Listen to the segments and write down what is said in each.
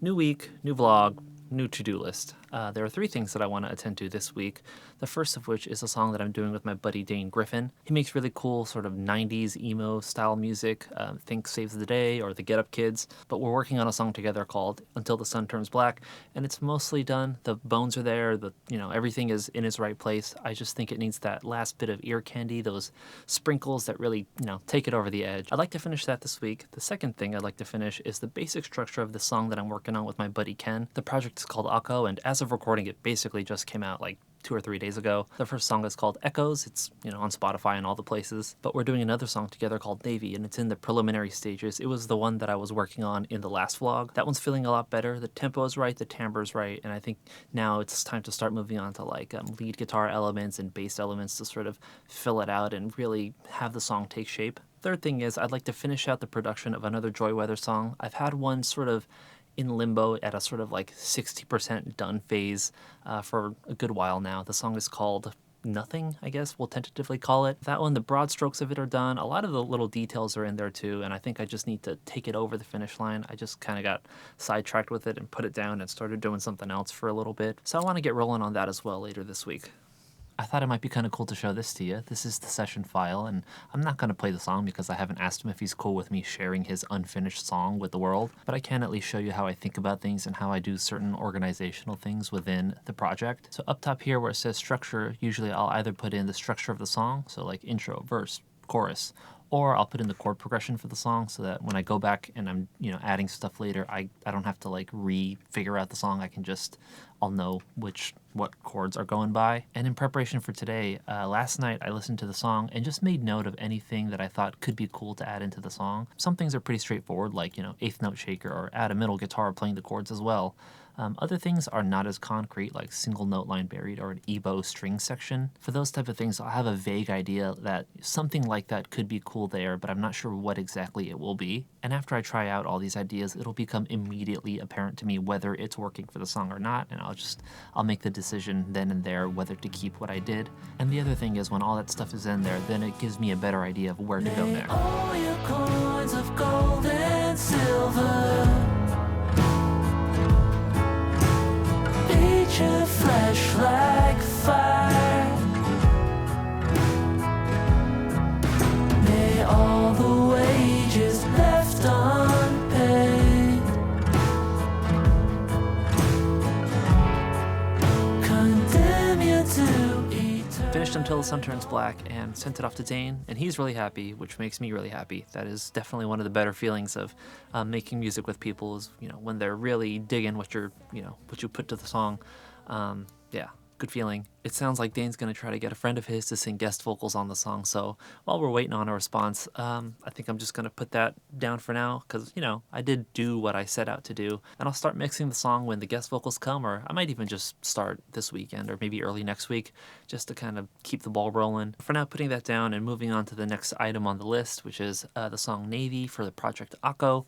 New week, new vlog, new to-do list. There are 3 things that I want to attend to this week. The first of which is a song that I'm doing with my buddy Dane Griffin. He makes really cool sort of 90s emo style music, think Saves the Day or the Get Up Kids, but we're working on a song together called Until the Sun Turns Black, and it's mostly done. The bones are there, everything is in its right place. I just think it needs that last bit of ear candy, those sprinkles that really, take it over the edge. I'd like to finish that this week. The second thing I'd like to finish is the basic structure of the song that I'm working on with my buddy Ken. The project is called AHKO, and as of recording, it basically just came out like 2 or 3 days ago. The first song is called Echoes. It's, on Spotify and all the places. But we're doing another song together called Navy, and it's in the preliminary stages. It was the one that I was working on in the last vlog. That one's feeling a lot better. The tempo is right, the timbre is right, and I think now it's time to start moving on to like lead guitar elements and bass elements to sort of fill it out and really have the song take shape. Third thing is I'd like to finish out the production of another Joy Weather song. I've had one sort of in limbo at a sort of like 60% done phase for a good while now. The song is called Nothing, I guess we'll tentatively call it. That one, the broad strokes of it are done. A lot of the little details are in there too, and I think I just need to take it over the finish line. I just kind of got sidetracked with it and put it down and started doing something else for a little bit. So I want to get rolling on that as well later this week. I thought it might be kind of cool to show this to you. This is the session file, and I'm not going to play the song because I haven't asked him if he's cool with me sharing his unfinished song with the world, but I can at least show you how I think about things and how I do certain organizational things within the project. So up top here where it says structure, usually I'll either put in the structure of the song, so like intro, verse, chorus, or I'll put in the chord progression for the song so that when I go back and I'm, adding stuff later, I don't have to like re-figure out the song. I'll know what chords are going by. And in preparation for today, last night I listened to the song and just made note of anything that I thought could be cool to add into the song. Some things are pretty straightforward, like, eighth note shaker or add a middle guitar playing the chords as well. Other things are not as concrete, like single note line buried or an ebow string section. For those type of things, I'll have a vague idea that something like that could be cool there, but I'm not sure what exactly it will be. And after I try out all these ideas, it'll become immediately apparent to me whether it's working for the song or not, and I'll make the decision then and there whether to keep what I did. And the other thing is, when all that stuff is in there, then it gives me a better idea of where to go next. All your coins of gold and silver, a flash like fire. May all the wages left unpaid condemn you to eternity. Finished Until the Sun Turns Black and sent it off to Dane, and he's really happy, which makes me really happy. That is definitely one of the better feelings of making music with people is, when they're really digging what what you put to the song. Yeah, good feeling. It sounds like Dane's going to try to get a friend of his to sing guest vocals on the song, so while we're waiting on a response, I think I'm just going to put that down for now, because, I did do what I set out to do, and I'll start mixing the song when the guest vocals come, or I might even just start this weekend, or maybe early next week, just to kind of keep the ball rolling. For now, putting that down and moving on to the next item on the list, which is the song Navy for the project AHKO.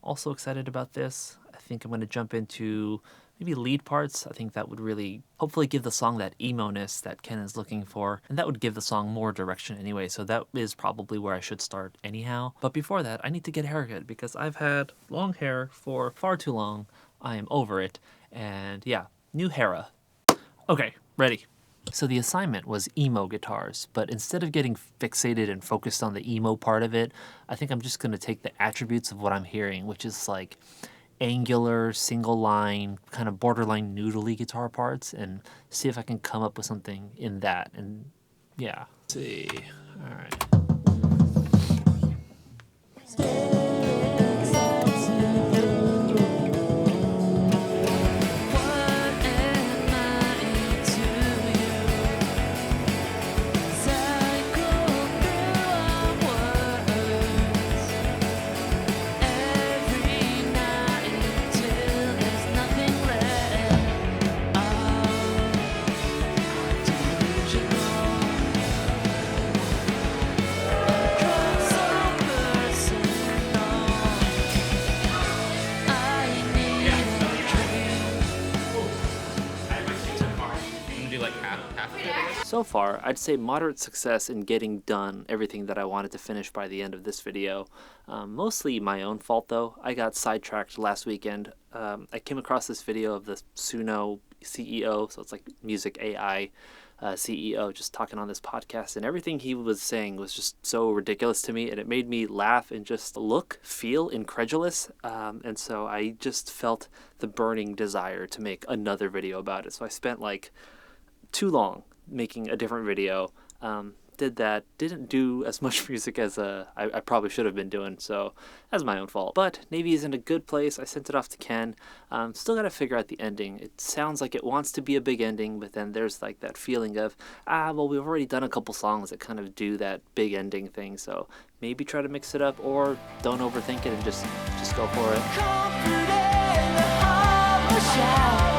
Also excited about this. I think I'm going to jump into maybe lead parts. I think that would really hopefully give the song that emo-ness that Ken is looking for, and that would give the song more direction anyway, so that is probably where I should start anyhow. But before that, I need to get a haircut because I've had long hair for far too long. I am over it, and yeah, new hair. Okay, ready. So the assignment was emo guitars, but instead of getting fixated and focused on the emo part of it, I think I'm just going to take the attributes of what I'm hearing, which is like angular, single line, kind of borderline noodly guitar parts, and see if I can come up with something in that. And yeah, let's see. All right. So far, I'd say moderate success in getting done everything that I wanted to finish by the end of this video. Mostly my own fault though. I got sidetracked last weekend. I came across this video of the Suno CEO, so it's like music AI CEO, just talking on this podcast, and everything he was saying was just so ridiculous to me, and it made me laugh and just feel incredulous, and so I just felt the burning desire to make another video about it. So I spent like too long making a different video. Did that, didn't do as much music as I probably should have been doing, so that's my own fault. But Navy is in a good place. I sent it off to Ken. Still got to figure out the ending. It sounds like it wants to be a big ending, but then there's like that feeling of, well, we've already done a couple songs that kind of do that big ending thing, so maybe try to mix it up, or don't overthink it and just go for it. Confident, the heart will shout.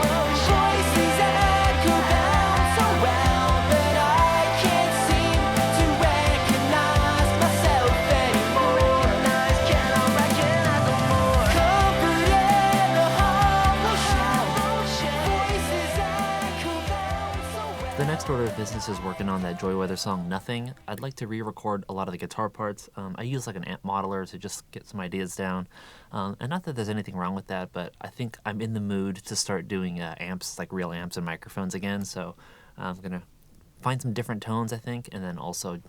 Voices echo down so well that I can't seem to recognize myself anymore. Can I recognize no more? Confident, the heart will shout. Voices echo down so well. The next order of business is working on that Joyweather song, Nothing. I'd like to re-record a lot of the guitar parts. I use like an amp modeler to just get some ideas down. And not that there's anything wrong with that, but I think I'm in the mood to start doing amps, like real amps and microphones again. So I'm going to find some different tones, I think, and then also,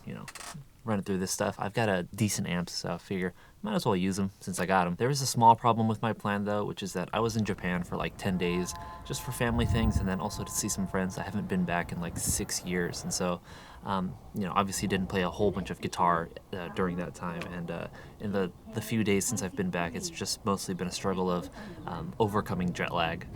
run it through this stuff. I've got a decent amp, so I figure might as well use them since I got them. There is a small problem with my plan though, which is that I was in Japan for like 10 days just for family things and then also to see some friends. I haven't been back in like 6 years, and so obviously didn't play a whole bunch of guitar during that time, and in the few days since I've been back, it's just mostly been a struggle of overcoming jet lag.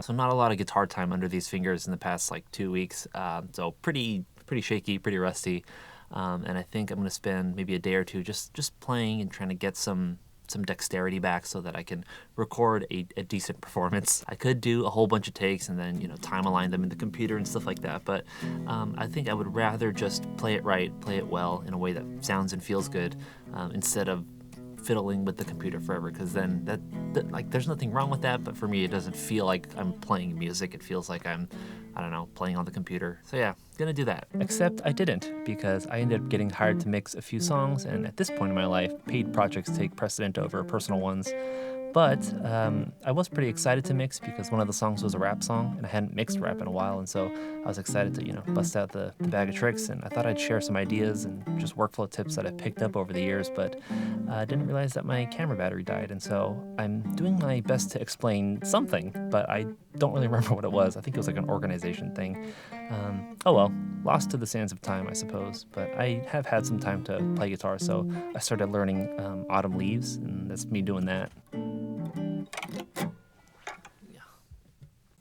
So not a lot of guitar time under these fingers in the past like 2 weeks, so pretty shaky, pretty rusty. And I think I'm going to spend maybe a day or two just playing and trying to get some dexterity back so that I can record a decent performance. I could do a whole bunch of takes and then, time align them in the computer and stuff like that, but I think I would rather just play it right, play it well in a way that sounds and feels good, instead of fiddling with the computer forever, because then that there's nothing wrong with that, but for me it doesn't feel like I'm playing music. It feels like I'm, I don't know, playing on the computer. So yeah, gonna do that. Except I didn't, because I ended up getting hired to mix a few songs, and at this point in my life, paid projects take precedent over personal ones. But I was pretty excited to mix because one of the songs was a rap song, and I hadn't mixed rap in a while, and so I was excited to, bust out the bag of tricks, and I thought I'd share some ideas and just workflow tips that I've picked up over the years, but I didn't realize that my camera battery died, and so I'm doing my best to explain something, but I don't really remember what it was. I think it was like an organization thing. Oh well, lost to the sands of time, I suppose, but I have had some time to play guitar, so I started learning Autumn Leaves, and that's me doing that.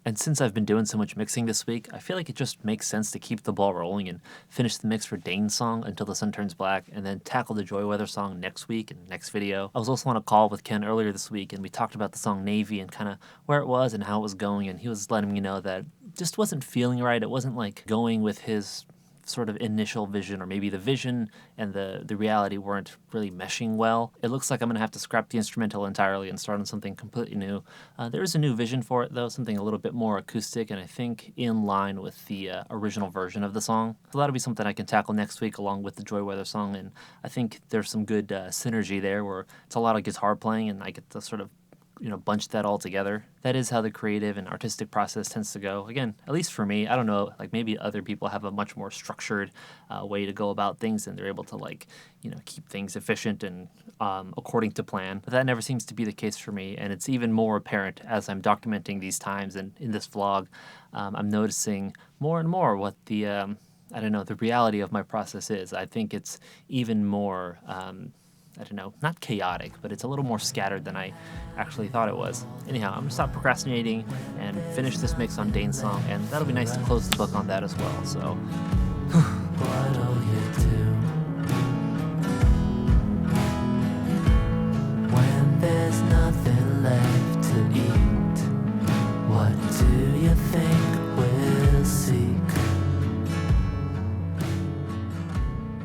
And since I've been doing so much mixing this week, I feel like it just makes sense to keep the ball rolling and finish the mix for Dane's song, Until the Sun Turns Black, and then tackle the Joyweather song next week and next video. I was also on a call with Ken earlier this week, and we talked about the song Navy and kind of where it was and how it was going, and he was letting me know that it just wasn't feeling right. It wasn't like going with his sort of initial vision, or maybe the vision and the reality weren't really meshing well. It looks like I'm going to have to scrap the instrumental entirely and start on something completely new. There is a new vision for it though, something a little bit more acoustic and I think in line with the original version of the song. So that'll be something I can tackle next week along with the Joyweather song, and I think there's some good synergy there where it's a lot of guitar playing and I get to sort of bunch that all together. That is how the creative and artistic process tends to go. Again, at least for me, I don't know, like maybe other people have a much more structured way to go about things and they're able to keep things efficient and according to plan. But that never seems to be the case for me, and it's even more apparent as I'm documenting these times and in this vlog. I'm noticing more and more what the reality of my process is. I think it's even more not chaotic, but it's a little more scattered than I actually thought it was. Anyhow, I'm gonna stop procrastinating and finish this mix on Dane's song, and that'll be nice to close the book on that as well, so. What'll you do when there's nothing left to eat? What do you think we'll seek?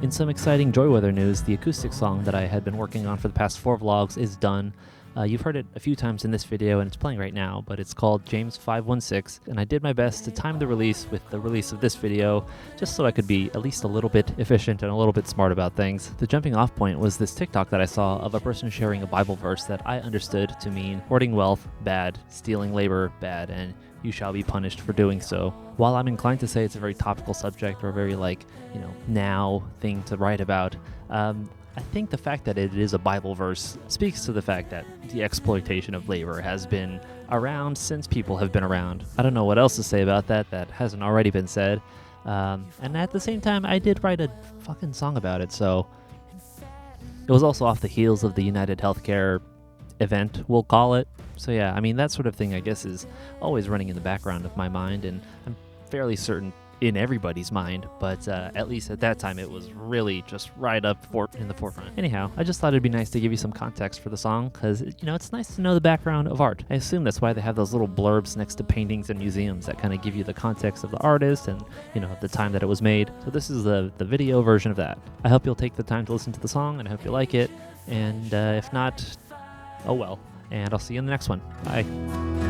In some exciting Joyweather news, the acoustic song that I had been working on for the past 4 vlogs is done. You've heard it a few times in this video and it's playing right now, but it's called James 5:16, and I did my best to time the release with the release of this video just so I could be at least a little bit efficient and a little bit smart about things. The jumping off point was this TikTok that I saw of a person sharing a Bible verse that I understood to mean hoarding wealth, bad, stealing labor, bad, and you shall be punished for doing so. While I'm inclined to say it's a very topical subject or a very now thing to write about, I think the fact that it is a Bible verse speaks to the fact that the exploitation of labor has been around since people have been around. I don't know what else to say about that hasn't already been said. And at the same time, I did write a fucking song about it, so it was also off the heels of the United Healthcare event, we'll call it. So yeah, I mean, that sort of thing I guess is always running in the background of my mind, and I'm fairly certain in everybody's mind, but at least at that time it was really just right up in the forefront. Anyhow, I just thought it'd be nice to give you some context for the song, because it's nice to know the background of art. I assume that's why they have those little blurbs next to paintings and museums that kind of give you the context of the artist and the time that it was made. So this is the video version of that. I hope you'll take the time to listen to the song, and I hope you like it, and if not, oh well, and I'll see you in the next one. Bye.